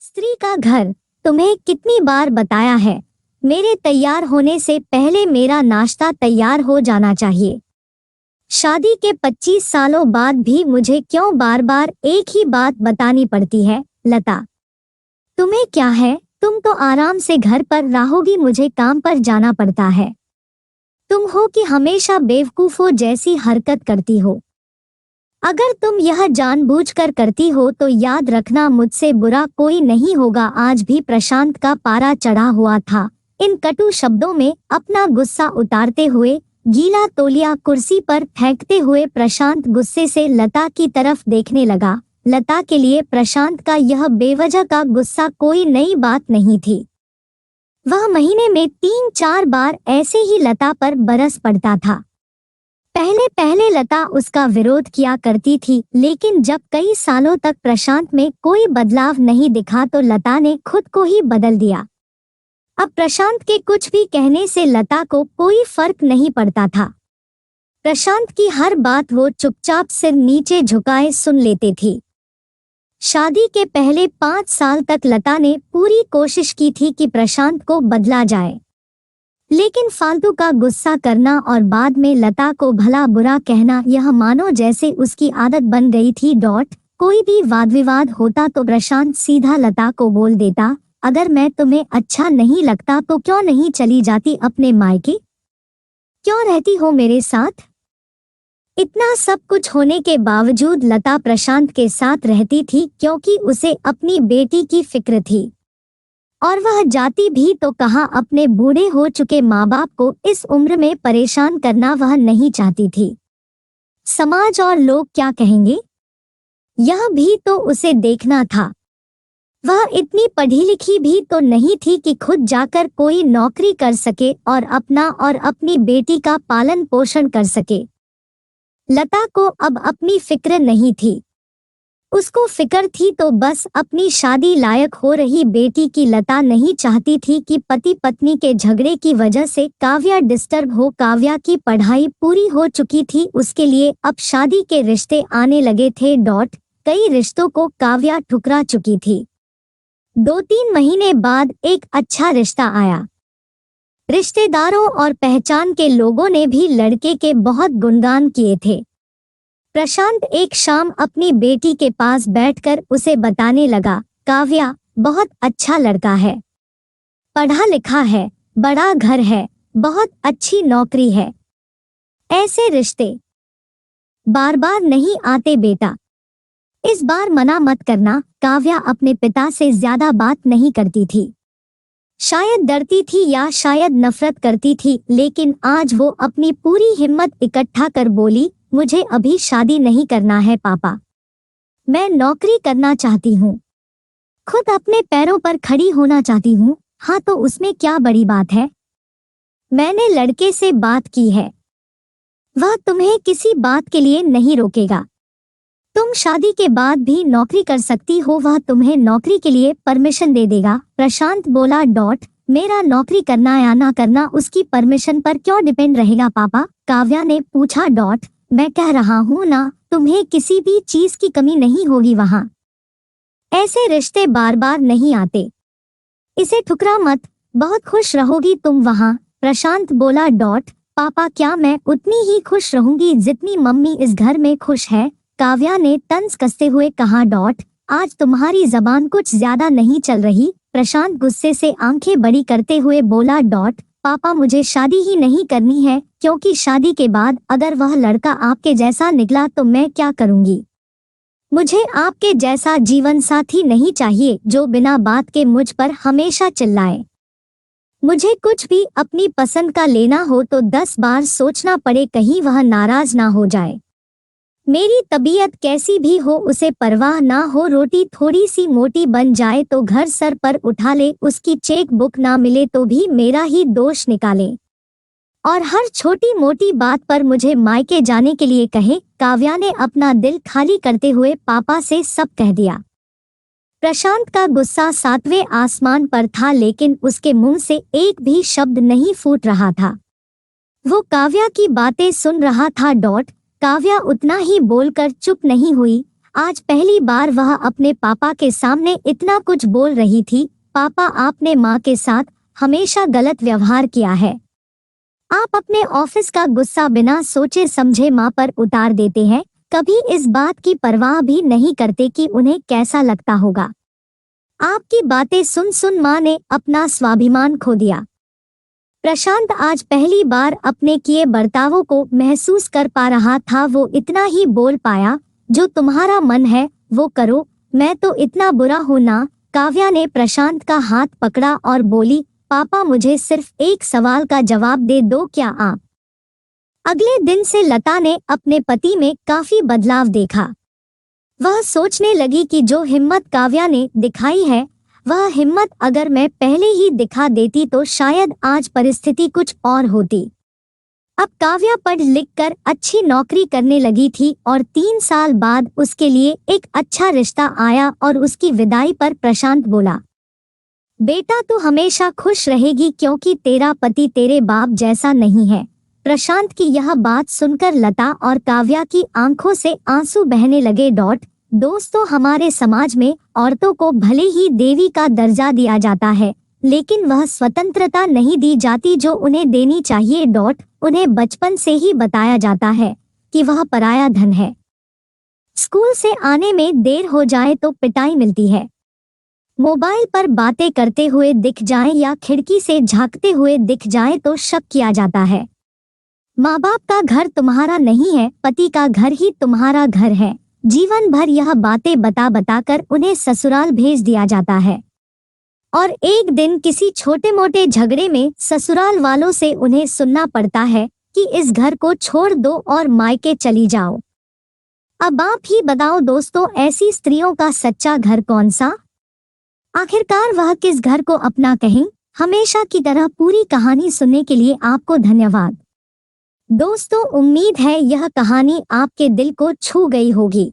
स्त्री का घर। तुम्हें कितनी बार बताया है, मेरे तैयार होने से पहले मेरा नाश्ता तैयार हो जाना चाहिए। शादी के 25 सालों बाद भी मुझे क्यों बार बार एक ही बात बतानी पड़ती है? लता, तुम्हें क्या है? तुम तो आराम से घर पर रहोगी, मुझे काम पर जाना पड़ता है। तुम हो कि हमेशा बेवकूफों जैसी हरकत करती हो। अगर तुम यह जानबूझकर करती हो तो याद रखना, मुझसे बुरा कोई नहीं होगा। आज भी प्रशांत का पारा चढ़ा हुआ था। इन कटु शब्दों में अपना गुस्सा उतारते हुए, गीला तौलिया कुर्सी पर फेंकते हुए प्रशांत गुस्से से लता की तरफ देखने लगा। लता के लिए प्रशांत का यह बेवजह का गुस्सा कोई नई बात नहीं थी। वह महीने में 3-4 बार ऐसे ही लता पर बरस पड़ता था। पहले पहले लता उसका विरोध किया करती थी, लेकिन जब कई सालों तक प्रशांत में कोई बदलाव नहीं दिखा तो लता ने खुद को ही बदल दिया। अब प्रशांत के कुछ भी कहने से लता को कोई फर्क नहीं पड़ता था। प्रशांत की हर बात वो चुपचाप सिर नीचे झुकाए सुन लेती थी। शादी के पहले 5 साल तक लता ने पूरी कोशिश की थी कि प्रशांत को बदला जाए, लेकिन फालतू का गुस्सा करना और बाद में लता को भला बुरा कहना, यह मानो जैसे उसकी आदत बन गई थी। कोई भी वाद विवाद होता तो प्रशांत सीधा लता को बोल देता, अगर मैं तुम्हें अच्छा नहीं लगता तो क्यों नहीं चली जाती अपने मायके? क्यों रहती हो मेरे साथ? इतना सब कुछ होने के बावजूद लता प्रशांत के साथ रहती थी क्योंकि उसे अपनी बेटी की फिक्र थी, और वह जाती भी तो कहाँ, अपने बूढ़े हो चुके माँ बाप को इस उम्र में परेशान करना वह नहीं चाहती थी। समाज और लोग क्या कहेंगे, यह भी तो उसे देखना था। वह इतनी पढ़ी लिखी भी तो नहीं थी कि खुद जाकर कोई नौकरी कर सके और अपना और अपनी बेटी का पालन पोषण कर सके। लता को अब अपनी फिक्र नहीं थी। उसको फिक्र थी तो बस अपनी शादी लायक हो रही बेटी की। लता नहीं चाहती थी कि पति पत्नी के झगड़े की वजह से काव्या डिस्टर्ब हो। काव्या की पढ़ाई पूरी हो चुकी थी, उसके लिए अब शादी के रिश्ते आने लगे थे। कई रिश्तों को काव्या ठुकरा चुकी थी। 2-3 महीने बाद एक अच्छा रिश्ता आया। रिश्तेदारों और पहचान के लोगों ने भी लड़के के बहुत गुणगान किए थे। प्रशांत एक शाम अपनी बेटी के पास बैठकर उसे बताने लगा, काव्या, बहुत अच्छा लड़का है, पढ़ा लिखा है, बड़ा घर है, बहुत अच्छी नौकरी है। ऐसे रिश्ते बार बार नहीं आते बेटा, इस बार मना मत करना। काव्या अपने पिता से ज्यादा बात नहीं करती थी। शायद डरती थी या शायद नफरत करती थी, लेकिन आज वो अपनी पूरी हिम्मत इकट्ठा कर बोली, मुझे अभी शादी नहीं करना है पापा, मैं नौकरी करना चाहती हूँ, खुद अपने पैरों पर खड़ी होना चाहती हूँ। हाँ तो उसमें क्या बड़ी बात है? मैंने लड़के से बात की है, वह तुम्हें किसी बात के लिए नहीं रोकेगा। तुम शादी के बाद भी नौकरी कर सकती हो, वह तुम्हें नौकरी के लिए परमिशन दे देगा। प्रशांत बोला, मेरा नौकरी करना या ना करना उसकी परमिशन पर क्यों डिपेंड रहेगा पापा? काव्या ने पूछा। मैं कह रहा हूँ ना, तुम्हें किसी भी चीज की कमी नहीं होगी वहाँ। ऐसे रिश्ते बार बार नहीं आते, इसे ठुकरा मत, बहुत खुश रहोगी तुम वहाँ। प्रशांत बोला, पापा, क्या मैं उतनी ही खुश रहूंगी जितनी मम्मी इस घर में खुश है? काव्या ने तंज कसते हुए कहा। आज तुम्हारी जबान कुछ ज्यादा नहीं चल रही। प्रशांत गुस्से से आंखें बड़ी करते हुए बोला, पापा, मुझे शादी ही नहीं करनी है, क्योंकि शादी के बाद अगर वह लड़का आपके जैसा निकला तो मैं क्या करूंगी? मुझे आपके जैसा जीवन साथी नहीं चाहिए जो बिना बात के मुझ पर हमेशा चिल्लाए। मुझे कुछ भी अपनी पसंद का लेना हो तो 10 बार सोचना पड़े, कहीं वह नाराज ना हो जाए। मेरी तबीयत कैसी भी हो उसे परवाह ना हो, रोटी थोड़ी सी मोटी बन जाए तो घर सर पर उठा ले, उसकी चेक बुक ना मिले तो भी मेरा ही दोष निकाले, और हर छोटी मोटी बात पर मुझे मायके जाने के लिए कहे। काव्या ने अपना दिल खाली करते हुए पापा से सब कह दिया। प्रशांत का गुस्सा 7वें आसमान पर था, लेकिन उसके मुंह से एक भी शब्द नहीं फूट रहा था। वो काव्या की बातें सुन रहा था। काव्या उतना ही बोलकर चुप नहीं हुई। आज पहली बार वह अपने पापा के सामने इतना कुछ बोल रही थी। पापा, आपने माँ के साथ हमेशा गलत व्यवहार किया है। आप अपने ऑफिस का गुस्सा बिना सोचे समझे माँ पर उतार देते हैं, कभी इस बात की परवाह भी नहीं करते कि उन्हें कैसा लगता होगा। आपकी बातें सुन सुन माँ ने अपना स्वाभिमान खो दिया। प्रशांत आज पहली बार अपने किए बर्तावों को महसूस कर पा रहा था। वो इतना ही बोल पाया, जो तुम्हारा मन है वो करो, मैं तो इतना बुरा हूं ना। काव्या ने प्रशांत का हाथ पकड़ा और बोली, पापा मुझे सिर्फ एक सवाल का जवाब दे दो, क्या आप। अगले दिन से लता ने अपने पति में काफी बदलाव देखा। वह सोचने लगी कि जो हिम्मत काव्या ने दिखाई है, वह हिम्मत अगर मैं पहले ही दिखा देती तो शायद आज परिस्थिति कुछ और होती। अब काव्या पढ़ लिख कर अच्छी नौकरी करने लगी थी और 3 साल बाद उसके लिए एक अच्छा रिश्ता आया और उसकी विदाई पर प्रशांत बोला, बेटा तू हमेशा खुश रहेगी क्योंकि तेरा पति तेरे बाप जैसा नहीं है। प्रशांत की यह बात सुनकर लता और काव्या की आंखों से आंसू बहने लगे। दोस्तों, हमारे समाज में औरतों को भले ही देवी का दर्जा दिया जाता है, लेकिन वह स्वतंत्रता नहीं दी जाती जो उन्हें देनी चाहिए। उन्हें बचपन से ही बताया जाता है कि वह पराया धन है। स्कूल से आने में देर हो जाए तो पिटाई मिलती है। मोबाइल पर बातें करते हुए दिख जाए या खिड़की से झांकते हुए दिख जाए तो शक किया जाता है। माँ बाप का घर तुम्हारा नहीं है, पति का घर ही तुम्हारा घर है। जीवन भर यह बातें बता बता कर उन्हें ससुराल भेज दिया जाता है और एक दिन किसी छोटे मोटे झगड़े में ससुराल वालों से उन्हें सुनना पड़ता है कि इस घर को छोड़ दो और मायके चली जाओ। अब आप ही बताओ दोस्तों, ऐसी स्त्रियों का सच्चा घर कौन सा? आखिरकार वह किस घर को अपना कहें? हमेशा की तरह पूरी कहानी सुनने के लिए आपको धन्यवाद। दोस्तों, उम्मीद है यह कहानी आपके दिल को छू गई होगी।